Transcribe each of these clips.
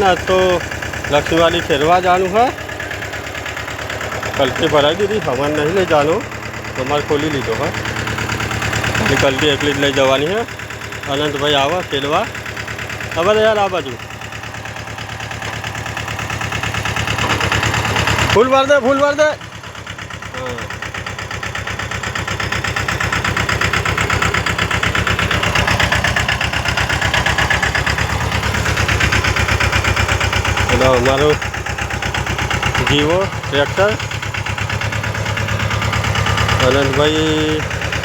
ना तो लक्ष्मी वाली फेरवा जानु है कल भराई दीदी सामान नहीं ले जानो तो हमारे खोली लीधो है कल की एकली ले जवानी है अनंत भाई आवा खेलवा अब यार आ बाजू फूल भर दे हाँ हमारो जीवो ट्रेक्टर अनंत भाई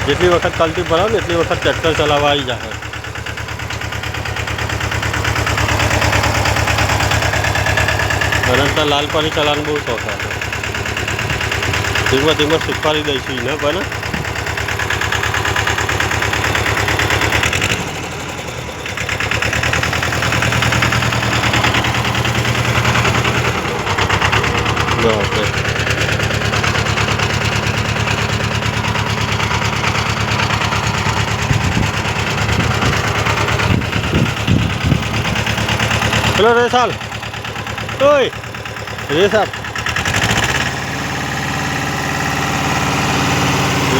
जितनी वक्त कलती भरा एटली वक्त ट्रेक्टर चलावा आई जाए अनंत लाल पानी चलाने बहुत शौक है धीमा धीमा शिखवाड़ी दईशी न बना ओके चलो रेसाल ओए रेसाल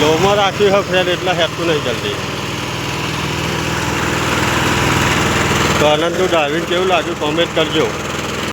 लोमा राखी है फ्रेंड एटला हेतु नहीं जल्दी तो आनंद ड्राइविंग केवुं लाग्युं कॉमेंट करजो।